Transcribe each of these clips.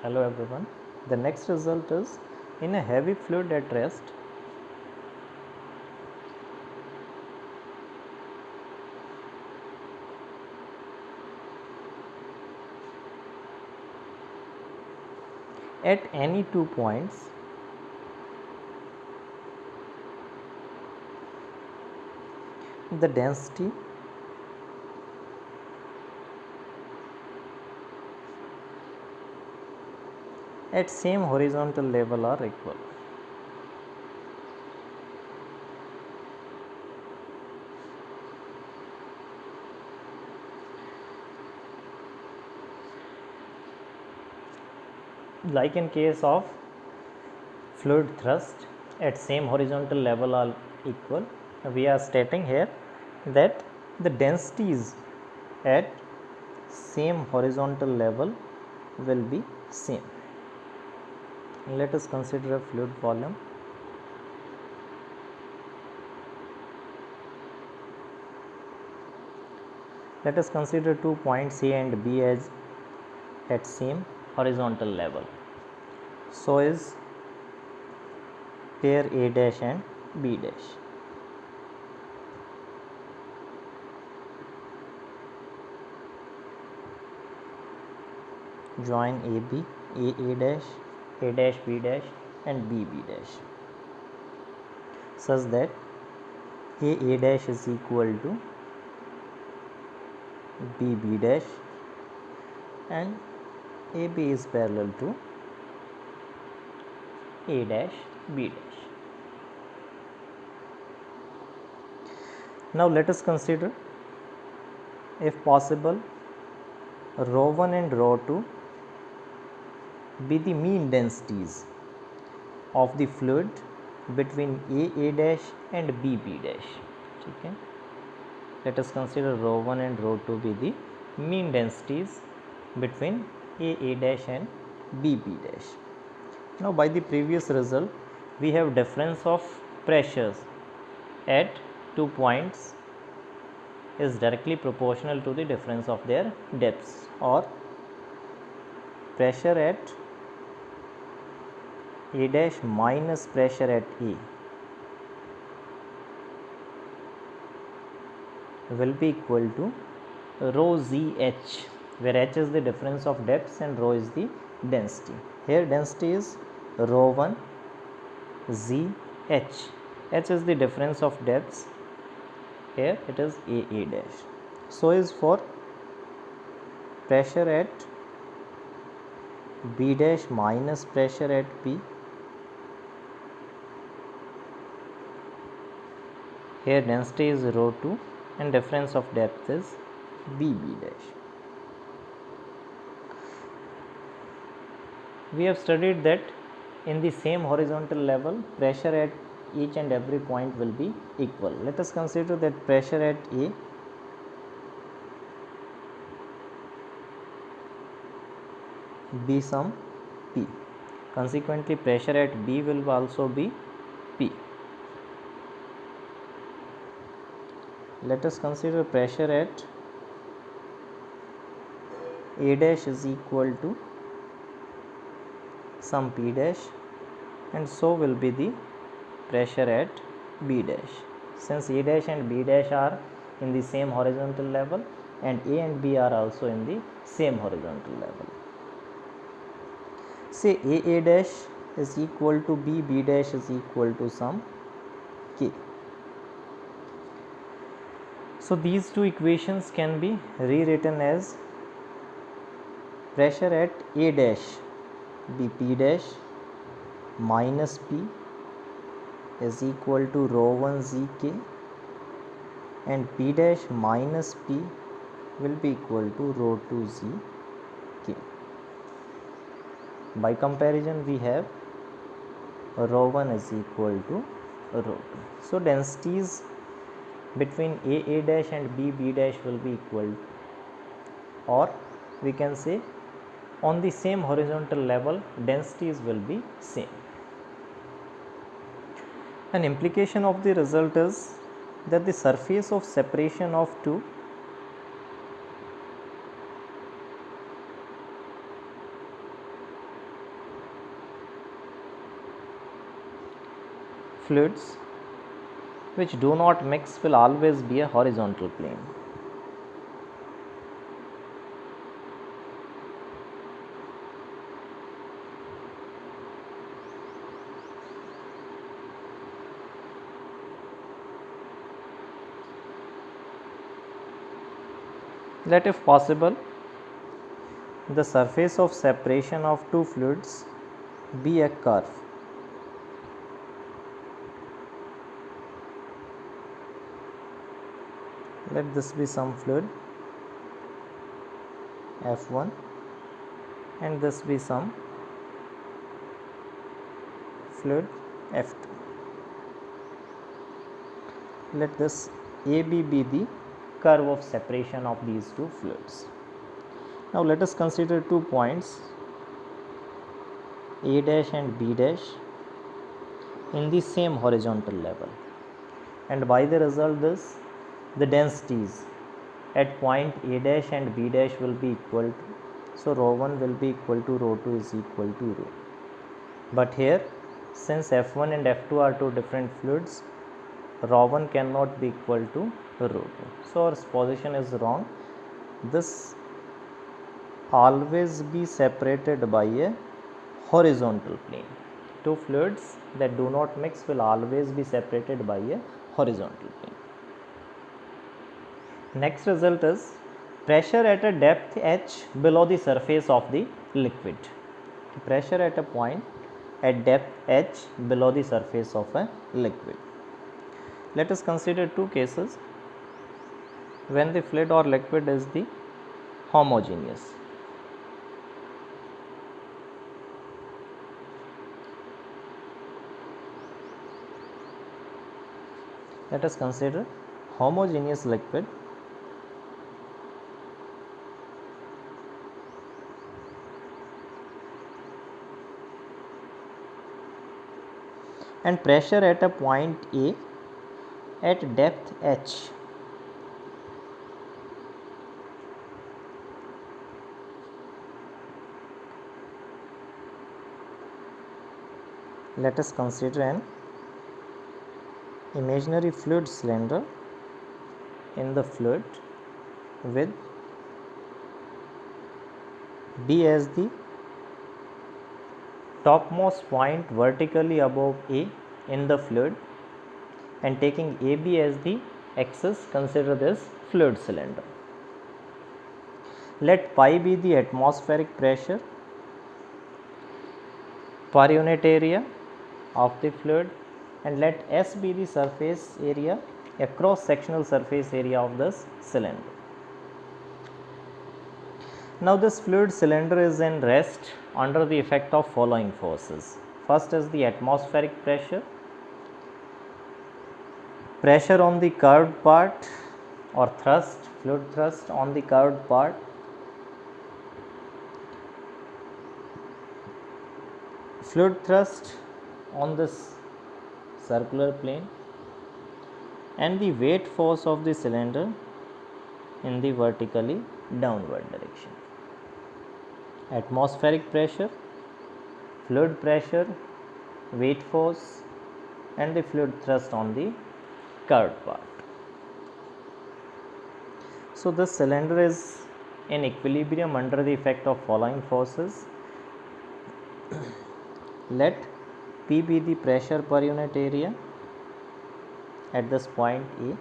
Hello everyone. The next result is in a heavy fluid at rest, at any 2 points, the density at same horizontal level are equal. Like in case of fluid thrust at same horizontal level are equal, we are stating here that the densities at same horizontal level will be same. Let us consider a fluid volume. Let us consider 2 points A and B as at same horizontal level. So is pair A dash and B dash. Join AB, A dash B dash and B dash, such that A dash is equal to B dash and AB is parallel to A dash B dash. Now let us consider, if possible, rho 1 and rho 2 be the mean densities of the fluid between A dash and B dash. Okay. Let us consider rho 1 and rho 2 be the mean densities between A dash and B dash. Now by the previous result, we have difference of pressures at 2 points is directly proportional to the difference of their depths, or pressure at A dash minus pressure at A will be equal to rho ZH, where H is the difference of depths and rho is the density. Here density is rho 1 ZH. H is the difference of depths. Here it is A dash. So is for pressure at B dash minus pressure at B. Here density is rho 2 and difference of depth is B dash. We have studied that in the same horizontal level, pressure at each and every point will be equal. Let us consider that pressure at A be some P. Consequently, pressure at B will also be P. Let us consider pressure at A dash is equal to some P dash, and so will be the pressure at B dash. Since A dash and B dash are in the same horizontal level, and A and B are also in the same horizontal level. Say A dash is equal to B dash is equal to some K. So these two equations can be rewritten as pressure at A dash be P dash minus P is equal to rho 1 ZK, and P dash minus P will be equal to rho 2 ZK. By comparison, we have rho 1 is equal to rho 2. So densities between A dash and B dash will be equal, or we can say on the same horizontal level densities will be same. An implication of the result is that the surface of separation of two fluids which do not mix will always be a horizontal plane. Let, if possible, the surface of separation of two fluids be a curve. Let this be some fluid F1 and this be some fluid F2. Let this AB be the curve of separation of these two fluids. Now let us consider 2 points A dash and B dash in the same horizontal level, and by the result this the densities at point A dash and B dash will be equal to, so rho 1 will be equal to rho 2 is equal to rho. But here, since F1 and F2 are two different fluids, rho 1 cannot be equal to rho 2. So our position is wrong. This always be separated by a horizontal plane. Two fluids that do not mix will always be separated by a horizontal plane. Next result is pressure at a depth h below the surface of the liquid. Pressure at a point at depth h below the surface of a liquid. Let us consider 2 cases when the fluid or liquid is the homogeneous. Let us consider homogeneous liquid and pressure at a point A at depth h. Let us consider an imaginary fluid cylinder in the fluid with B as the topmost point vertically above A in the fluid, and taking AB as the axis, consider this fluid cylinder. Let pi be the atmospheric pressure per unit area of the fluid, and let S be the surface area, a cross sectional surface area of this cylinder. Now this fluid cylinder is in rest under the effect of following forces. First is the atmospheric pressure, pressure on the curved part or thrust, fluid thrust on the curved part, fluid thrust on this circular plane, and the weight force of the cylinder in the vertically downward direction. Atmospheric pressure, fluid pressure, weight force, and the fluid thrust on the curved part. So this cylinder is in equilibrium under the effect of following forces. Let P be the pressure per unit area at this point A,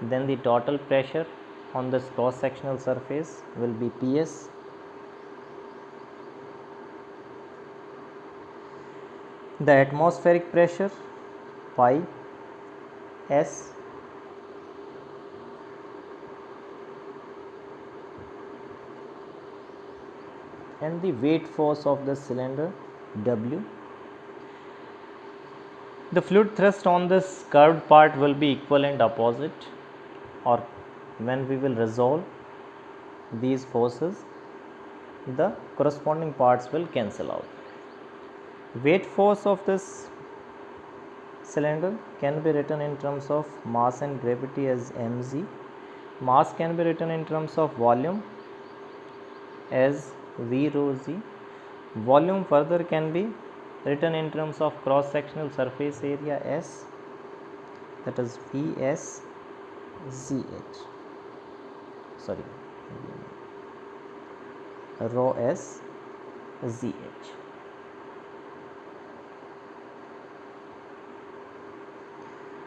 then the total pressure on this cross sectional surface will be PS, the atmospheric pressure pi S, and the weight force of the cylinder W. The fluid thrust on this curved part will be equal and opposite, or when we will resolve these forces, the corresponding parts will cancel out. Weight force of this cylinder can be written in terms of mass and gravity as mg. Mass can be written in terms of volume as v rho z. Volume further can be written in terms of cross sectional surface area S, that is PSZH, sorry, rho S ZH.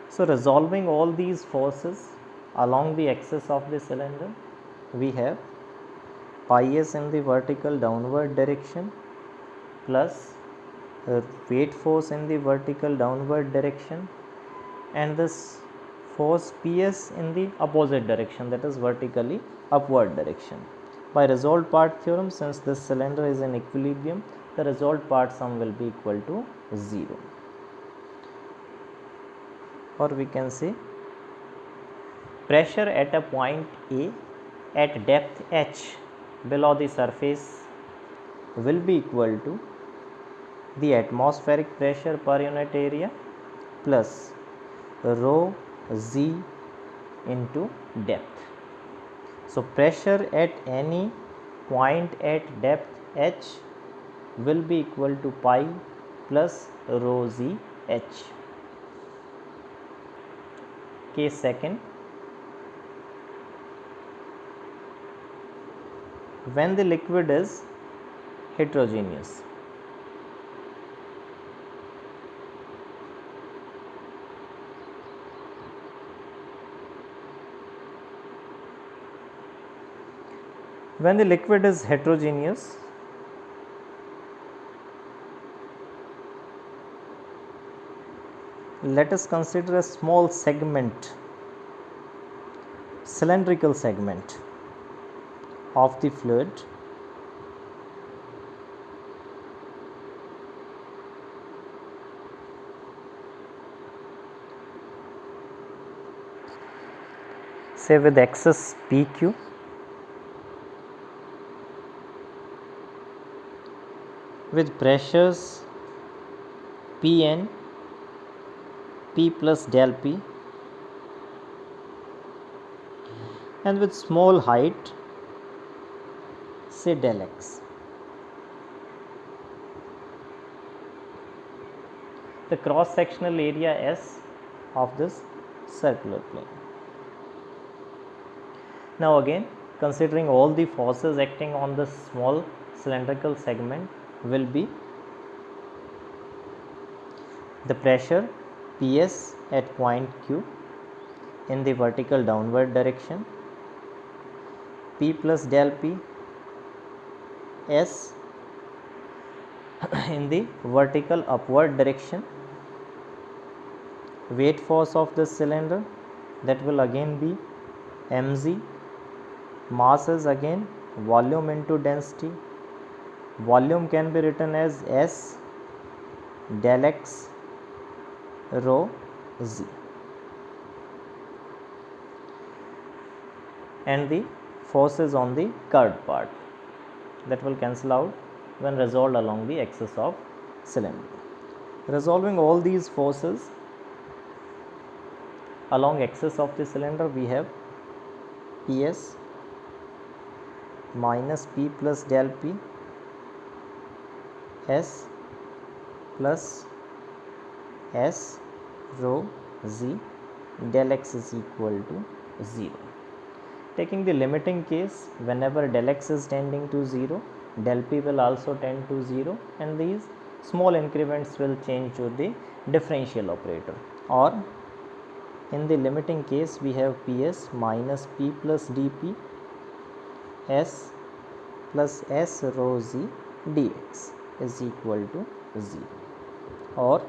So resolving all these forces along the axis of the cylinder, we have pi s in the vertical downward direction plus weight force in the vertical downward direction, and this force Ps in the opposite direction, that is vertically upward direction. By resolved part theorem, since this cylinder is in equilibrium, the resolved part sum will be equal to 0. Or we can say pressure at a point A at depth h below the surface will be equal to the atmospheric pressure per unit area plus rho z into depth. So pressure at any point at depth h will be equal to pi plus rho z h. Case second, when the liquid is heterogeneous. When the liquid is heterogeneous, let us consider a small segment, cylindrical segment of the fluid say with axis PQ, with pressures Pn, P plus del P, and with small height say del x. The cross sectional area S of this circular plane. Now again, considering all the forces acting on this small cylindrical segment will be the pressure Ps at point Q in the vertical downward direction, P plus del P S in the vertical upward direction, weight force of this cylinder, that will again be mg, mass is again volume into density. Volume can be written as S del x rho z, and the forces on the curved part that will cancel out when resolved along the axis of cylinder. Resolving all these forces along axis of the cylinder, we have Ps minus P plus del P S plus S rho z del x is equal to 0. Taking the limiting case, whenever del x is tending to 0, del P will also tend to 0, and these small increments will change to the differential operator. Or in the limiting case, we have Ps minus P plus dP S plus S rho z dx is equal to 0, or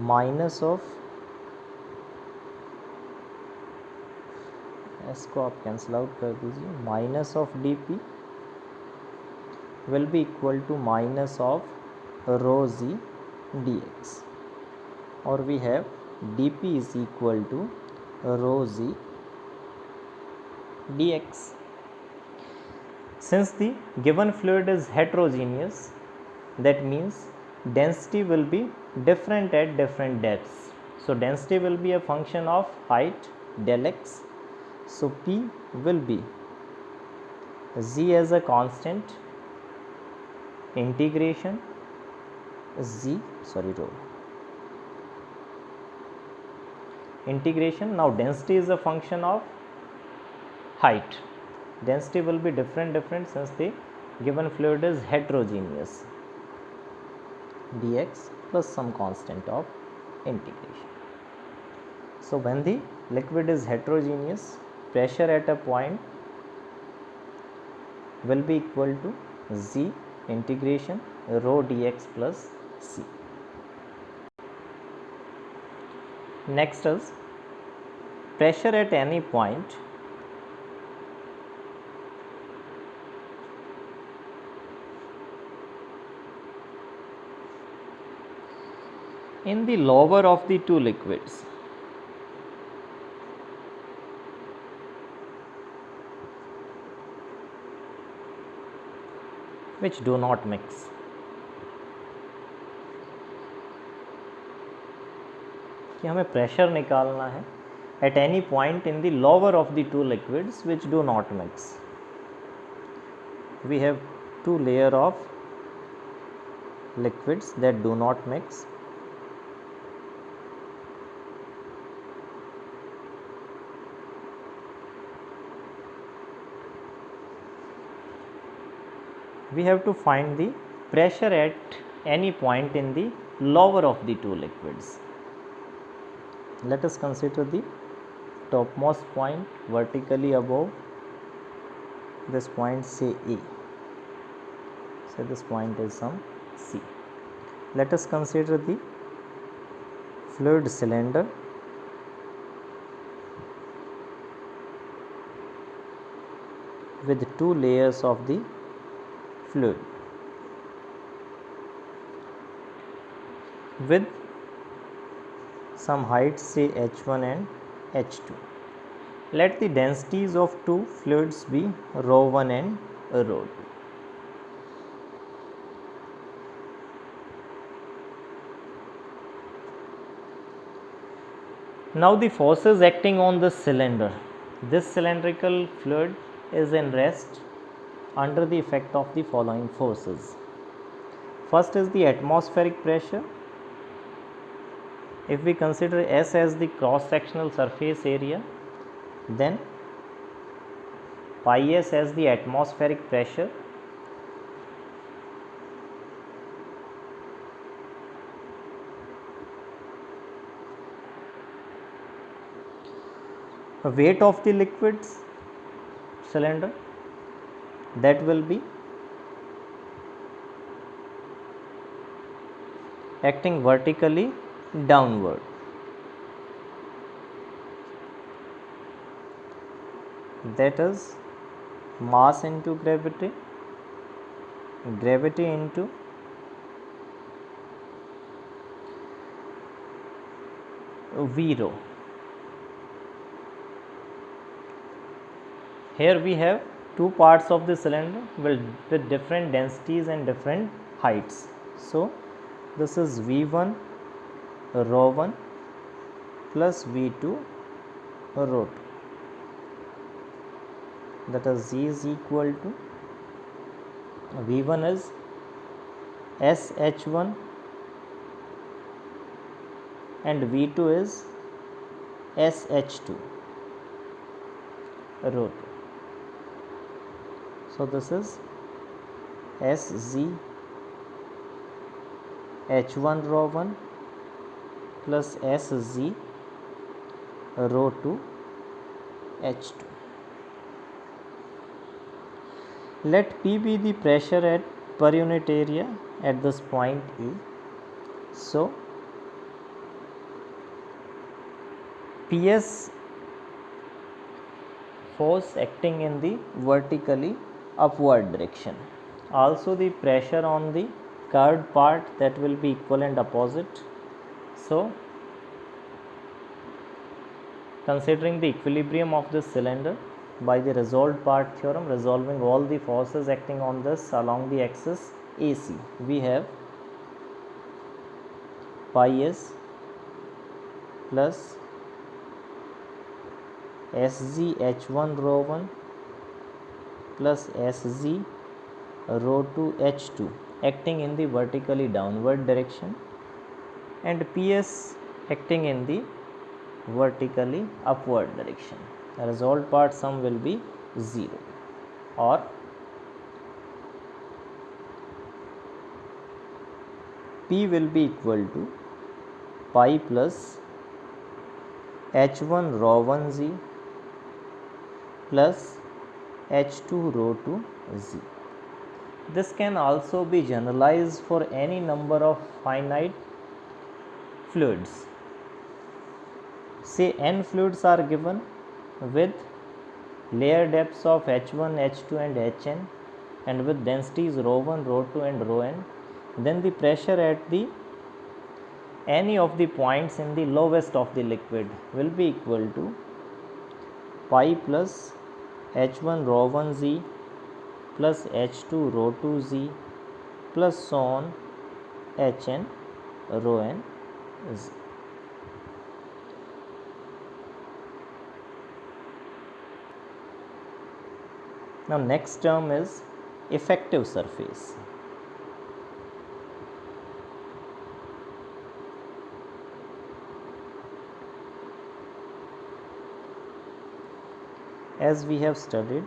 minus of S को आप cancel out कर दीजिए, minus of D P will be equal to minus of rho G D X, और we have D P is equal to rho G D X. Since the given fluid is heterogeneous, that means density will be different at different depths. So density will be a function of height del x. So P will be z as a constant integration rho. Integration, now density is a function of height. Density will be different since the given fluid is heterogeneous. Dx plus some constant of integration. So when the liquid is heterogeneous, pressure at a point will be equal to z integration rho dx plus c. Next is pressure at any point in the lower of the two liquids. Which do not mix. कि हमें pressure निकालना है at any point in the lower of the two liquids which do not mix. We have two layer of liquids that do not mix. We have to find the pressure at any point in the lower of the two liquids. Let us consider the topmost point vertically above this point, say A. So this point is some C. Let us consider the fluid cylinder with two layers of the fluid with some height, say h1 and h2. Let the densities of two fluids be rho 1 and rho 2. Now the forces acting on the cylinder. This cylindrical fluid is in rest under the effect of the following forces. First is the atmospheric pressure. If we consider S as the cross-sectional surface area, then pi S as the atmospheric pressure, weight of the liquids cylinder, that will be acting vertically downward. That is mass into gravity, gravity into V rho. Here we have two parts of the cylinder with different densities and different heights. So this is V1 rho 1 plus V2 rho 2. That is Z is equal to V1 is SH1 and V2 is SH2 rho 2. So this is SZ H1 rho 1 plus SZ rho 2 H2. Let P be the pressure at per unit area at this point E. So PS force acting in the vertically upward direction. Also the pressure on the curved part, that will be equal and opposite. So considering the equilibrium of this cylinder by the resolved part theorem, resolving all the forces acting on this along the axis AC, we have pi S plus SZ H1 rho 1 plus SZ rho 2 H2 acting in the vertically downward direction and PS acting in the vertically upward direction. The result part sum will be 0, or P will be equal to pi plus H1 rho 1 Z plus H2 rho 2 Z. This can also be generalized for any number of finite fluids. Say n fluids are given with layer depths of H1, H2 and Hn and with densities rho 1, rho 2 and rho n. Then the pressure at any of the points in the lowest of the liquid will be equal to pi plus H1 rho 1 Z plus H2 rho 2 Z plus so on Hn rho n Z. Now next term is effective surface. As we have studied,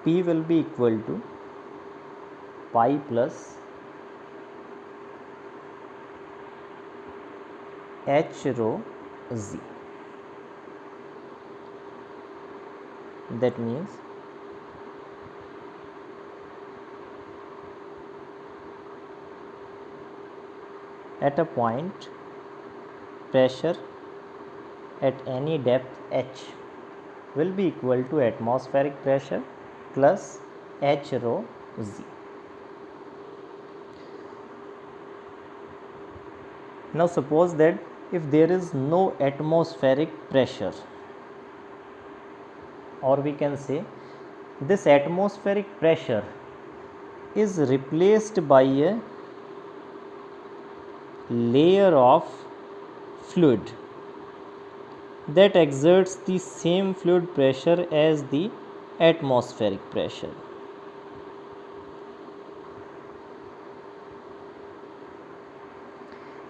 P will be equal to pi plus H rho Z. That means at a point, pressure at any depth h will be equal to atmospheric pressure plus H rho Z. Now suppose that if there is no atmospheric pressure, or we can say this atmospheric pressure is replaced by a layer of fluid that exerts the same fluid pressure as the atmospheric pressure.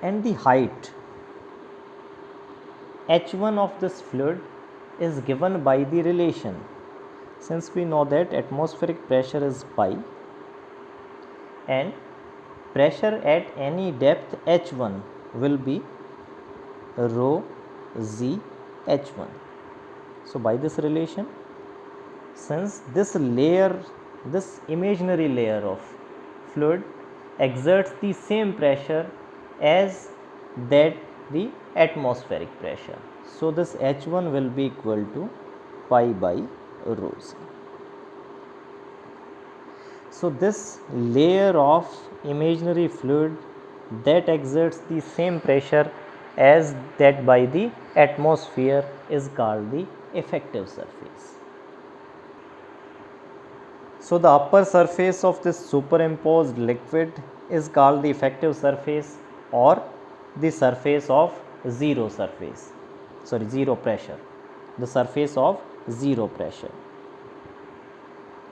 And the height H1 of this fluid is given by the relation. Since we know that atmospheric pressure is pi and pressure at any depth H1 will be rho Z H1. So by this relation, since this imaginary layer of fluid exerts the same pressure as that the atmospheric pressure, so this H1 will be equal to pi by rho Z. So this layer of imaginary fluid that exerts the same pressure as that by the atmosphere is called the effective surface. So the upper surface of this superimposed liquid is called the effective surface, or the surface of zero pressure, the surface of zero pressure.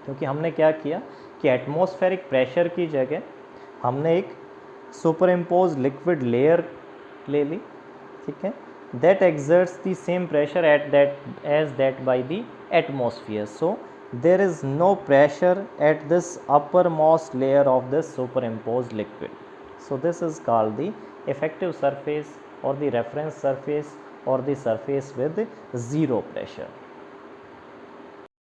क्योंकि हमने क्या किया कि atmospheric pressure की जगह हमने एक superimpose liquid layer ले ली, ठीक है, that exerts the same pressure as that by the atmosphere. So there is no pressure at this uppermost layer of this superimposed liquid. So this is called the effective surface or the reference surface or the surface with zero pressure.